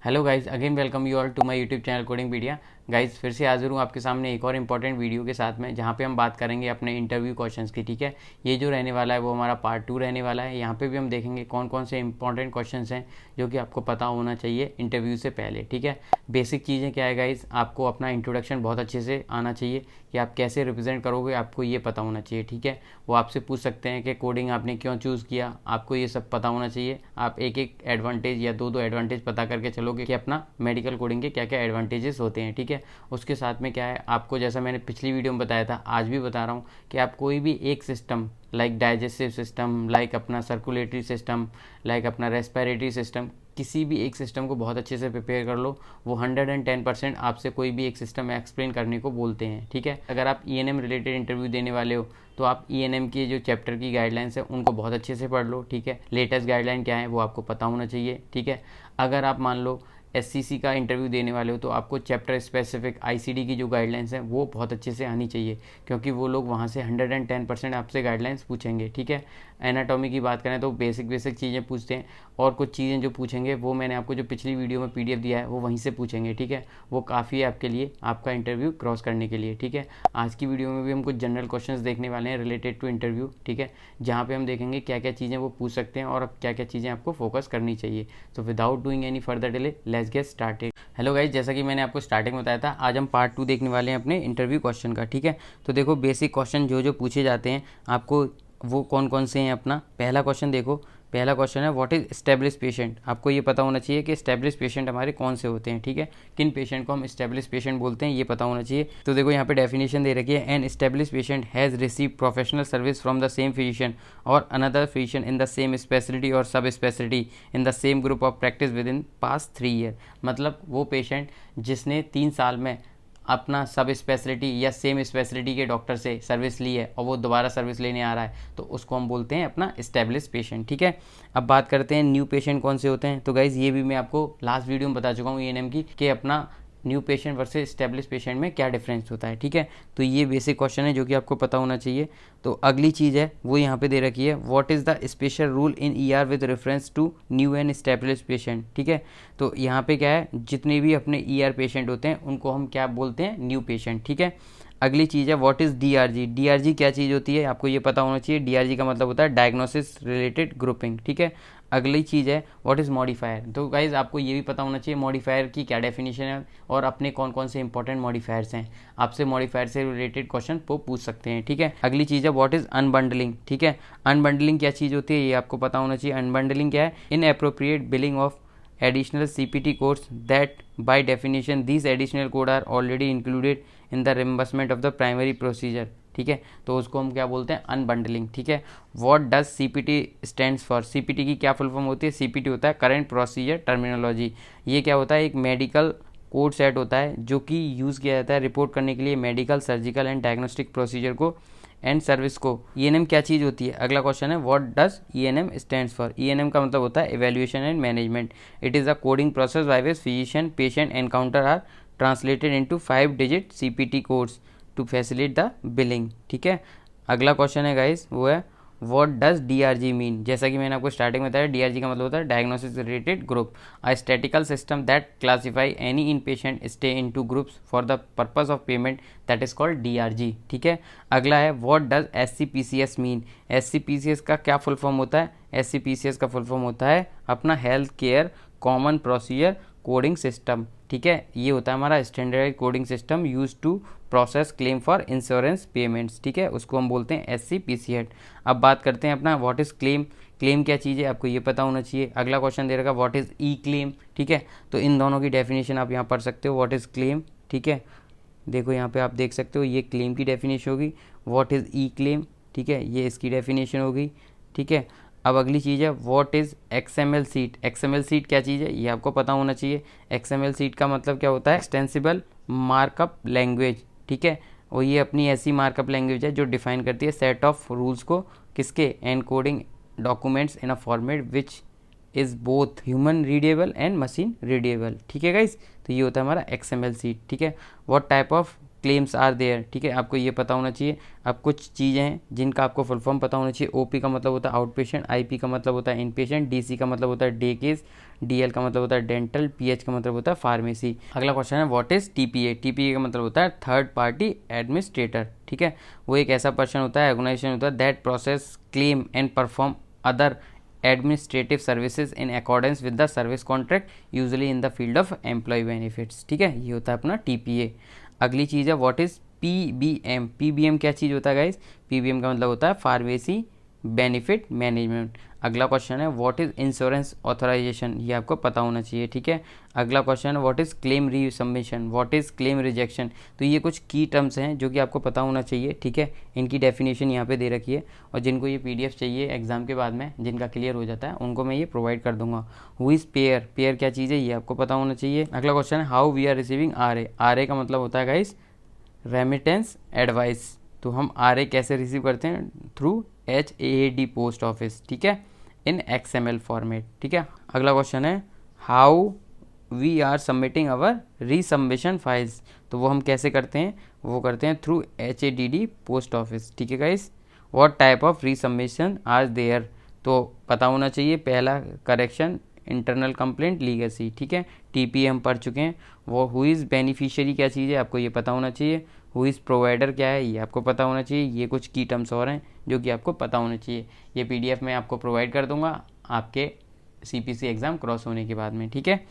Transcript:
Hello guys, again welcome you all to my YouTube channel Codingpedia. Guys फिर से हाजिर हूँ आपके सामने एक और इम्पॉर्टेंट वीडियो के साथ में, जहाँ पे हम बात करेंगे अपने इंटरव्यू क्वेश्चंस की। ठीक है, ये जो रहने वाला है वो हमारा पार्ट 2 रहने वाला है। यहाँ पे भी हम देखेंगे कौन कौन से इंपॉर्टेंट क्वेश्चंस हैं जो कि आपको पता होना चाहिए इंटरव्यू से पहले। ठीक है, बेसिक चीज़ें क्या है गाइस, आपको अपना इंट्रोडक्शन बहुत अच्छे से आना चाहिए कि आप कैसे रिप्रेजेंट करोगे, आपको ये पता होना चाहिए। ठीक है, वो आपसे पूछ सकते हैं कि कोडिंग आपने क्यों चूज़ किया, आपको ये सब पता होना चाहिए। आप एक एक एडवांटेज या दो दो एडवांटेज पता करके चलोगे कि अपना मेडिकल कोडिंग के क्या क्या एडवांटेजेस होते हैं। ठीक है, उसके साथ में क्या है, आपको जैसा मैंने पिछली वीडियो में बताया था, आज भी बता रहा हूँ कि आप कोई भी एक system like digestive system, like अपना सर्कुलेटरी सिस्टम, लाइक अपना रेस्पिरेटरी सिस्टम, किसी भी एक सिस्टम को बहुत अच्छे से प्रिपेयर कर लो। वो 110% आपसे कोई भी एक सिस्टम एक्सप्लेन करने को बोलते हैं। ठीक है, अगर आप ईएनएम रिलेटेड इंटरव्यू देने वाले हो तो आप ईएनएम की जो चैप्टर की गाइडलाइंस है उनको बहुत अच्छे से पढ़ लो। ठीक है, लेटेस्ट गाइडलाइन क्या है वो आपको पता होना चाहिए। ठीक है, अगर आप मान लो एससीसी का इंटरव्यू देने वाले हो तो आपको चैप्टर स्पेसिफिक आईसीडी की जो गाइडलाइंस हैं वो बहुत अच्छे से आनी चाहिए, क्योंकि वो लोग वहाँ से 110% आपसे गाइडलाइंस पूछेंगे। ठीक है, एनाटॉमी की बात करें तो बेसिक बेसिक चीज़ें पूछते हैं, और कुछ चीज़ें जो पूछेंगे वो मैंने आपको जो पिछली वीडियो में पीडीएफ दिया है वो वहीं से पूछेंगे। ठीक है, वो काफ़ी है आपके लिए, आपका इंटरव्यू क्रॉस करने के लिए। ठीक है, आज की वीडियो में भी हम कुछ जनरल क्वेश्चंस देखने वाले हैं रिलेटेड टू इंटरव्यू। ठीक है, जहाँ पे हम देखेंगे क्या क्या चीज़ें वो पूछ सकते हैं और क्या क्या चीज़ें आपको फोकस करनी चाहिए। तो without doing any further delay, let's get started. Hello guys, जैसा कि मैंने आपको स्टार्टिंग में बताया था, आज हम पार्ट 2 देखने वाले हैं अपने इंटरव्यू क्वेश्चन का। ठीक है, तो देखो बेसिक क्वेश्चन जो जो पूछे जाते हैं आपको वो कौन कौन से हैं। अपना पहला क्वेश्चन देखो, पहला क्वेश्चन है व्हाट इज एस्टेब्लिश पेशेंट। आपको ये पता होना चाहिए कि एस्टेब्लिश पेशेंट हमारे कौन से होते हैं। ठीक है, किन पेशेंट को हम एस्टेब्लिश पेशेंट बोलते हैं ये पता होना चाहिए। तो देखो यहाँ पे डेफिनेशन दे रखी है, an establish patient has receive professional service from the same physician और another physician in the same speciality और sub speciality in the same group of practice within past 3 year. मतलब वो पेशेंट जिसने 3 साल में अपना सब स्पेशलिटी या सेम स्पेशलिटी के डॉक्टर से सर्विस ली है और वो दोबारा सर्विस लेने आ रहा है, तो उसको हम बोलते हैं अपना एस्टेब्लिश पेशेंट। ठीक है, अब बात करते हैं न्यू पेशेंट कौन से होते हैं। तो गाइज ये भी मैं आपको लास्ट वीडियो में बता चुका हूँ ईएनएम की, कि अपना new patient versus establish patient में क्या डिफरेंस होता है। ठीक है, तो ये बेसिक क्वेश्चन है जो कि आपको पता होना चाहिए। तो अगली चीज़ है वो यहाँ पे दे रखी है, what is the special rule in ER with reference to new and establish patient. ठीक है, तो यहाँ पे क्या है, जितने भी अपने ईआर पेशेंट होते हैं उनको हम क्या बोलते हैं, न्यू पेशेंट। ठीक है, अगली चीज़ है व्हाट इज़ डीआरजी। डीआरजी क्या चीज़ होती है आपको ये पता होना चाहिए। डीआरजी का मतलब होता है डायग्नोसिस रिलेटेड ग्रुपिंग। ठीक है, अगली चीज़ है व्हाट इज़ मॉडिफायर। तो गाइज आपको ये भी पता होना चाहिए मॉडिफायर की क्या डेफिनेशन है और अपने कौन कौन से इंपॉर्टेंट मॉडिफायर्स हैं। आपसे मॉडिफायर से रिलेटेड क्वेश्चन वो पूछ सकते हैं। ठीक है, अगली चीज़ है व्हाट इज़ अनबंडलिंग। ठीक है, अनबंडलिंग क्या चीज़ होती है ये आपको पता होना चाहिए। अनबंडलिंग क्या है, in appropriate billing of additional CPT codes that by definition these additional code are already included in the reimbursement of the primary procedure। ठीक है, तो उसको हम क्या बोलते हैं, अनबंडलिंग। ठीक है, what does CPT stands for. CPT की क्या फुल फॉर्म होती है, सीपीटी होता है करंट प्रोसीजर टर्मिनोलॉजी। ये क्या होता है, एक मेडिकल कोड सेट होता है जो कि यूज़ किया जाता है रिपोर्ट करने के लिए medical, surgical and diagnostic procedure को एंड सर्विस को। ईएनएम क्या चीज़ होती है, अगला क्वेश्चन है what does ENM stands for. ENM का मतलब होता है evaluation and management. It is a coding process by which physician patient encounter are translated into 5 digit CPT codes to facilitate the billing. ठीक है, अगला क्वेश्चन है guys वो है व्हाट डज डीआरजी मीन। जैसा कि मैंने आपको स्टार्टिंग में बताया, डीआरजी का मतलब होता है diagnosis related group, a statistical system that classify any in patient stay in two groups for the purpose of payment, that is called DRG. ठीक है, अगला है व्हाट डज एससीपीसीएस मीन। एससीपीसीएस का क्या फुल फॉर्म होता है, एससीपीसीएस का फुल फॉर्म होता है अपना health care common procedure coding system. ठीक है, ये होता है हमारा standard coding system use to process claim for insurance payments. ठीक है, उसको हम बोलते हैं एससीपीसीएस। अब बात करते हैं अपना व्हाट इज़ क्लेम। क्लेम क्या चीज़ है आपको ये पता होना चाहिए। अगला क्वेश्चन दे रखा व्हाट इज़ ई क्लेम। ठीक है, तो इन दोनों की डेफिनेशन आप यहाँ पढ़ सकते हो, व्हाट इज़ क्लेम। ठीक है, देखो यहाँ पे आप देख सकते हो ये क्लेम की डेफिनेशन होगी, व्हाट इज़ ई क्लेम। ठीक है, ये इसकी डेफिनेशन होगी। ठीक है, अब अगली चीज़ है what is XML seat. XML seat क्या चीज़ है ये आपको पता होना चाहिए। एक्सएमएल सीट का मतलब क्या होता है, एक्सटेंसिबल मार्कअप लैंग्वेज। ठीक है, और ये अपनी ऐसी मार्कअप लैंग्वेज है जो डिफाइन करती है सेट ऑफ रूल्स को, किसके, encoding documents in a format which is both human readable and machine readable. ठीक है गाइस, तो ये होता है हमारा एक्सएमएल सीट। ठीक है, what type of claims are there, ठीक है, आपको ये पता होना चाहिए। अब कुछ चीज़ें हैं जिनका आपको फुल फॉर्म पता होना चाहिए। ओपी का मतलब होता है आउट पेशेंट, आईपी का मतलब होता है इन पेशेंट, डीसी का मतलब होता है डे केस, डीएल का मतलब होता है डेंटल, पीएच का मतलब होता है फार्मेसी। अगला क्वेश्चन है व्हाट इज टीपीए। टीपीए का मतलब होता है थर्ड पार्टी एडमिनिस्ट्रेटर, ठीक है, वो एक ऐसा पर्सन होता है, ऑर्गेनाइजेशन होता है that process claim and perform other administrative services in accordance with the service contract usually in the field of employ benefits, ठीक है, ये होता है अपना टीपीए। अगली चीज़ है व्हाट इज पीबीएम। पीबीएम क्या चीज़ होता है गाइस? पीबीएम का मतलब होता है फार्मेसी बेनिफिट मैनेजमेंट। अगला क्वेश्चन है व्हाट इज इंश्योरेंस ऑथराइजेशन, ये आपको पता होना चाहिए, ठीक है। अगला क्वेश्चन है what is claim resubmission, what is claim rejection. तो ये कुछ की टर्म्स हैं जो कि आपको पता होना चाहिए, ठीक है। इनकी डेफिनेशन यहाँ पे दे रखी है, और जिनको ये पीडीएफ चाहिए एग्जाम के बाद में, जिनका क्लियर हो जाता है, उनको मैं ये प्रोवाइड कर दूंगा। हु इज पेयर, पेयर क्या चीज़ है ये आपको पता होना चाहिए। अगला क्वेश्चन है how we are receiving RA. RA का मतलब होता है गाइस रेमिटेंस एडवाइस। तो हम आरए कैसे रिसीव करते हैं? थ्रू HAAD पोस्ट ऑफिस, ठीक है, इन XML फॉर्मेट, ठीक है। अगला क्वेश्चन है how we are submitting our resubmission files. तो वो हम कैसे करते हैं? वो करते हैं थ्रू HADD पोस्ट ऑफिस, ठीक है guys. What type of resubmission are there, तो पता होना चाहिए। पहला करेक्शन, इंटरनल कंप्लेंट, लीगेसी, ठीक है। टीपी हम पढ़ चुके हैं। वो हु इज़ बेनिफिशियरी क्या चीज़ है आपको ये पता होना चाहिए। हु इज़ प्रोवाइडर क्या है ये आपको पता होना चाहिए। ये कुछ की टर्म्स और हैं जो कि आपको पता होना चाहिए। ये पीडीएफ मैं आपको प्रोवाइड कर दूंगा आपके CPC एग्ज़ाम क्रॉस होने के बाद में, ठीक है।